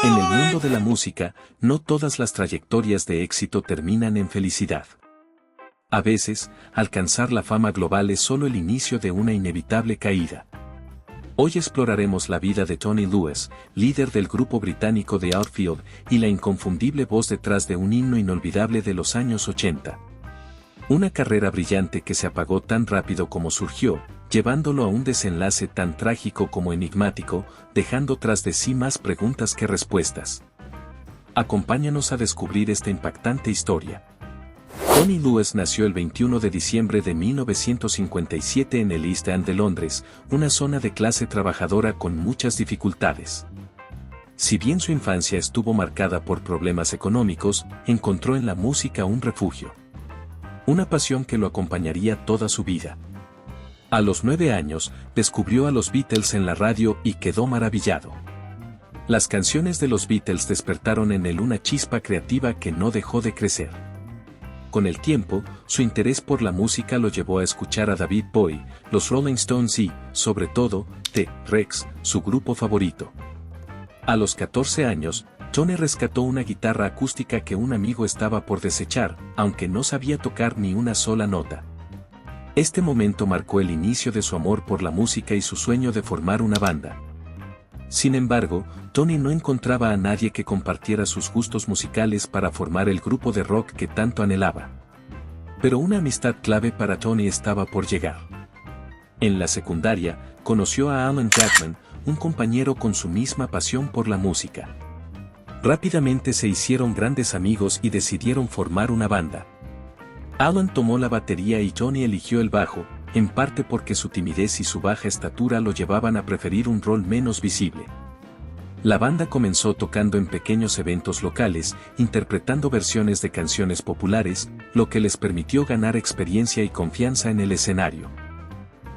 En el mundo de la música, no todas las trayectorias de éxito terminan en felicidad. A veces, alcanzar la fama global es solo el inicio de una inevitable caída. Hoy exploraremos la vida de Tony Lewis, líder del grupo británico The Outfield, y la inconfundible voz detrás de un himno inolvidable de los años 80. Una carrera brillante que se apagó tan rápido como surgió, llevándolo a un desenlace tan trágico como enigmático, dejando tras de sí más preguntas que respuestas. Acompáñanos a descubrir esta impactante historia. Tony Lewis nació el 21 de diciembre de 1957 en el East End de Londres, una zona de clase trabajadora con muchas dificultades. Si bien su infancia estuvo marcada por problemas económicos, encontró en la música un refugio. Una pasión que lo acompañaría toda su vida. A los 9 años, descubrió a los Beatles en la radio y quedó maravillado. Las canciones de los Beatles despertaron en él una chispa creativa que no dejó de crecer. Con el tiempo, su interés por la música lo llevó a escuchar a David Bowie, los Rolling Stones y, sobre todo, T-Rex, su grupo favorito. A los 14 años, Tony rescató una guitarra acústica que un amigo estaba por desechar, aunque no sabía tocar ni una sola nota. Este momento marcó el inicio de su amor por la música y su sueño de formar una banda. Sin embargo, Tony no encontraba a nadie que compartiera sus gustos musicales para formar el grupo de rock que tanto anhelaba. Pero una amistad clave para Tony estaba por llegar. En la secundaria, conoció a Alan Jackman, un compañero con su misma pasión por la música. Rápidamente se hicieron grandes amigos y decidieron formar una banda. Alan tomó la batería y Tony eligió el bajo, en parte porque su timidez y su baja estatura lo llevaban a preferir un rol menos visible. La banda comenzó tocando en pequeños eventos locales, interpretando versiones de canciones populares, lo que les permitió ganar experiencia y confianza en el escenario.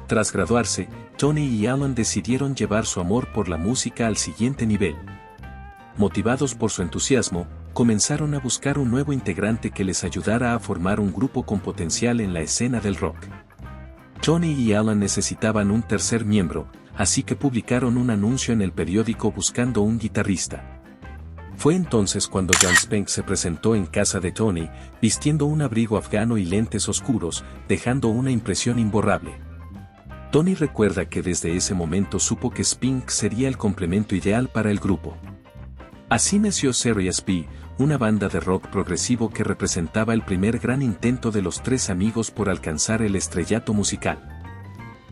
Tras graduarse, Tony y Alan decidieron llevar su amor por la música al siguiente nivel. Motivados por su entusiasmo, comenzaron a buscar un nuevo integrante que les ayudara a formar un grupo con potencial en la escena del rock. Tony y Alan necesitaban un tercer miembro, así que publicaron un anuncio en el periódico buscando un guitarrista. Fue entonces cuando Jon Spanks se presentó en casa de Tony, vistiendo un abrigo afgano y lentes oscuros, dejando una impresión imborrable. Tony recuerda que desde ese momento supo que Spanks sería el complemento ideal para el grupo. Así nació Serious B, una banda de rock progresivo que representaba el primer gran intento de los tres amigos por alcanzar el estrellato musical.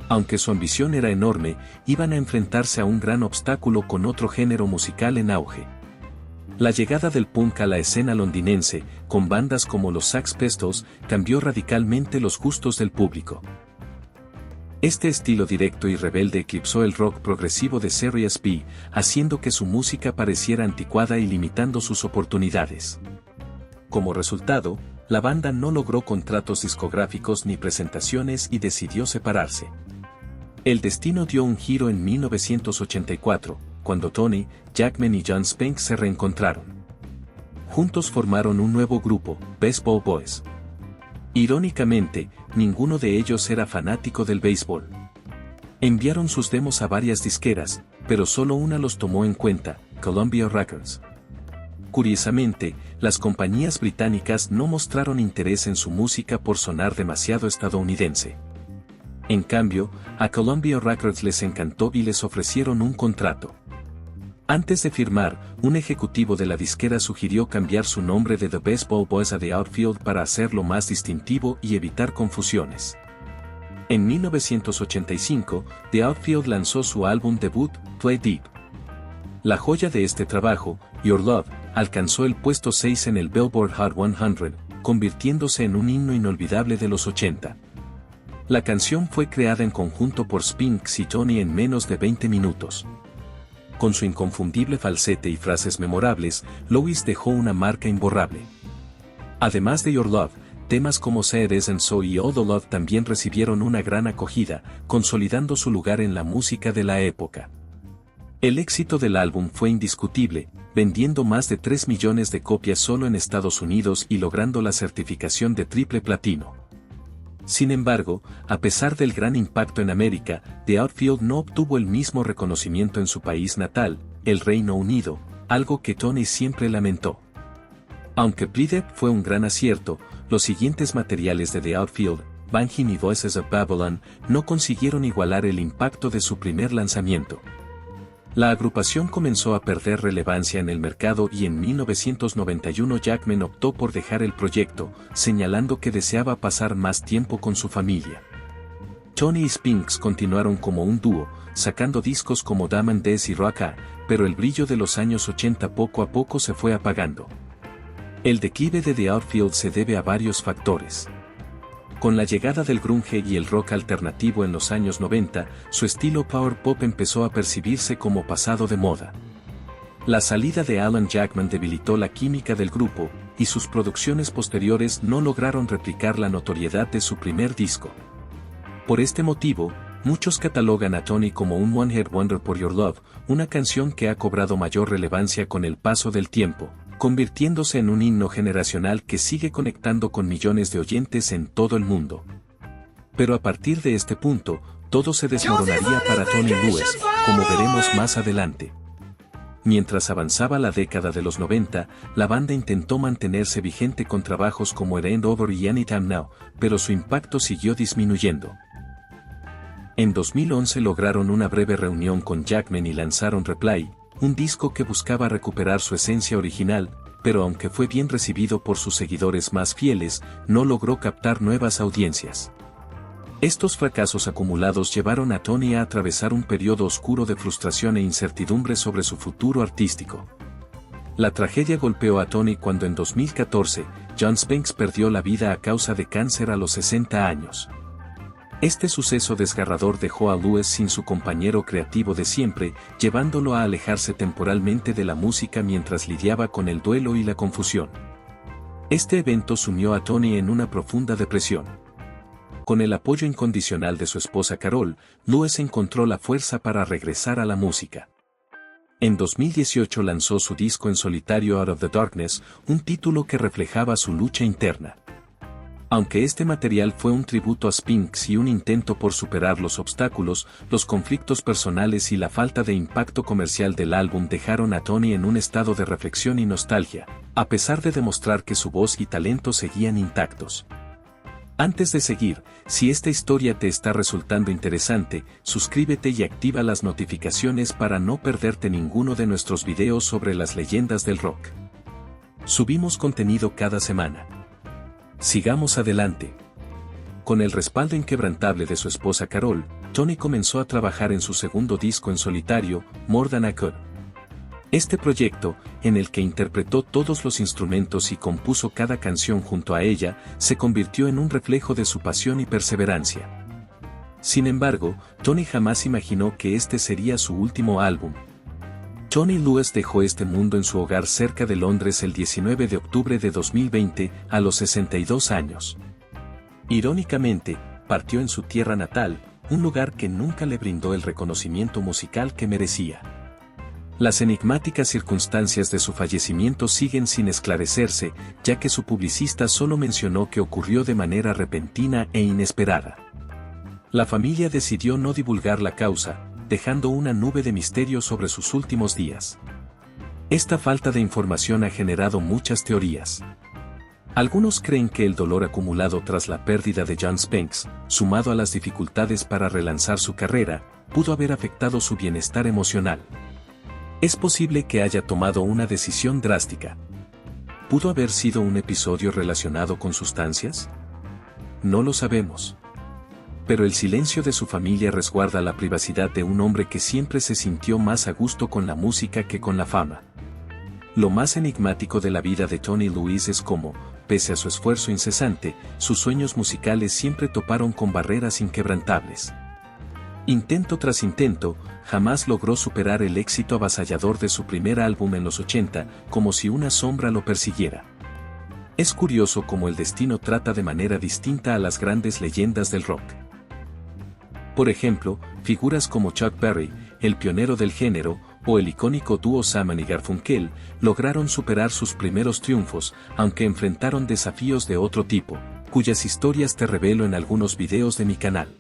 Aunque su ambición era enorme, iban a enfrentarse a un gran obstáculo con otro género musical en auge. La llegada del punk a la escena londinense, con bandas como los Sex Pistols, cambió radicalmente los gustos del público. Este estilo directo y rebelde eclipsó el rock progresivo de Serious B, haciendo que su música pareciera anticuada y limitando sus oportunidades. Como resultado, la banda no logró contratos discográficos ni presentaciones y decidió separarse. El destino dio un giro en 1984, cuando Tony, Jackman y Jon Spanks se reencontraron. Juntos formaron un nuevo grupo, Baseball Boys. Irónicamente, ninguno de ellos era fanático del béisbol. Enviaron sus demos a varias disqueras, pero solo una los tomó en cuenta, Columbia Records. Curiosamente, las compañías británicas no mostraron interés en su música por sonar demasiado estadounidense. En cambio, a Columbia Records les encantó y les ofrecieron un contrato. Antes de firmar, un ejecutivo de la disquera sugirió cambiar su nombre de The Baseball Boys a The Outfield para hacerlo más distintivo y evitar confusiones. En 1985, The Outfield lanzó su álbum debut, Play Deep. La joya de este trabajo, Your Love, alcanzó el puesto 6 en el Billboard Hot 100, convirtiéndose en un himno inolvidable de los 80. La canción fue creada en conjunto por Spanks y Tony en menos de 20 minutos. Con su inconfundible falsete y frases memorables, Lewis dejó una marca imborrable. Además de Your Love, temas como Say It Isn't So y All the Love también recibieron una gran acogida, consolidando su lugar en la música de la época. El éxito del álbum fue indiscutible, vendiendo más de 3 millones de copias solo en Estados Unidos y logrando la certificación de triple platino. Sin embargo, a pesar del gran impacto en América, The Outfield no obtuvo el mismo reconocimiento en su país natal, el Reino Unido, algo que Tony siempre lamentó. Aunque Bleed It fue un gran acierto, los siguientes materiales de The Outfield, Bang Him y Voices of Babylon, no consiguieron igualar el impacto de su primer lanzamiento. La agrupación comenzó a perder relevancia en el mercado y en 1991 Jackman optó por dejar el proyecto, señalando que deseaba pasar más tiempo con su familia. Tony y Spinks continuaron como un dúo, sacando discos como Damn and Death y Rock-A, pero el brillo de los años 80 poco a poco se fue apagando. El declive de The Outfield se debe a varios factores. Con la llegada del grunge y el rock alternativo en los años 90, su estilo power pop empezó a percibirse como pasado de moda. La salida de Alan Jackman debilitó la química del grupo, y sus producciones posteriores no lograron replicar la notoriedad de su primer disco. Por este motivo, muchos catalogan a Tony como un one-hit wonder por Your Love, una canción que ha cobrado mayor relevancia con el paso del tiempo, convirtiéndose en un himno generacional que sigue conectando con millones de oyentes en todo el mundo. Pero a partir de este punto, todo se desmoronaría para Tony Lewis, como veremos más adelante. Mientras avanzaba la década de los 90, la banda intentó mantenerse vigente con trabajos como It Ain't Over y Anytime Now, pero su impacto siguió disminuyendo. En 2011 lograron una breve reunión con Jackman y lanzaron Reply, un disco que buscaba recuperar su esencia original, pero aunque fue bien recibido por sus seguidores más fieles, no logró captar nuevas audiencias. Estos fracasos acumulados llevaron a Tony a atravesar un periodo oscuro de frustración e incertidumbre sobre su futuro artístico. La tragedia golpeó a Tony cuando en 2014, Jon Spinks perdió la vida a causa de cáncer a los 60 años. Este suceso desgarrador dejó a Lewis sin su compañero creativo de siempre, llevándolo a alejarse temporalmente de la música mientras lidiaba con el duelo y la confusión. Este evento sumió a Tony en una profunda depresión. Con el apoyo incondicional de su esposa Carol, Lewis encontró la fuerza para regresar a la música. En 2018 lanzó su disco en solitario Out of the Darkness, un título que reflejaba su lucha interna. Aunque este material fue un tributo a Spinks y un intento por superar los obstáculos, los conflictos personales y la falta de impacto comercial del álbum dejaron a Tony en un estado de reflexión y nostalgia, a pesar de demostrar que su voz y talento seguían intactos. Antes de seguir, si esta historia te está resultando interesante, suscríbete y activa las notificaciones para no perderte ninguno de nuestros videos sobre las leyendas del rock. Subimos contenido cada semana. Sigamos adelante. Con el respaldo inquebrantable de su esposa Carol, Tony comenzó a trabajar en su segundo disco en solitario, More Than I Could. Este proyecto, en el que interpretó todos los instrumentos y compuso cada canción junto a ella, se convirtió en un reflejo de su pasión y perseverancia. Sin embargo, Tony jamás imaginó que este sería su último álbum. Tony Lewis dejó este mundo en su hogar cerca de Londres el 19 de octubre de 2020, a los 62 años. Irónicamente, partió en su tierra natal, un lugar que nunca le brindó el reconocimiento musical que merecía. Las enigmáticas circunstancias de su fallecimiento siguen sin esclarecerse, ya que su publicista solo mencionó que ocurrió de manera repentina e inesperada. La familia decidió no divulgar la causa, dejando una nube de misterio sobre sus últimos días. Esta falta de información ha generado muchas teorías. Algunos creen que el dolor acumulado tras la pérdida de Jon Spinks, sumado a las dificultades para relanzar su carrera, pudo haber afectado su bienestar emocional. Es posible que haya tomado una decisión drástica. ¿Pudo haber sido un episodio relacionado con sustancias? No lo sabemos. Pero el silencio de su familia resguarda la privacidad de un hombre que siempre se sintió más a gusto con la música que con la fama. Lo más enigmático de la vida de Tony Lewis es cómo, pese a su esfuerzo incesante, sus sueños musicales siempre toparon con barreras inquebrantables. Intento tras intento, jamás logró superar el éxito avasallador de su primer álbum en los 80, como si una sombra lo persiguiera. Es curioso cómo el destino trata de manera distinta a las grandes leyendas del rock. Por ejemplo, figuras como Chuck Berry, el pionero del género, o el icónico dúo Simon y Garfunkel, lograron superar sus primeros triunfos, aunque enfrentaron desafíos de otro tipo. cuyas historias te revelo en algunos videos de mi canal.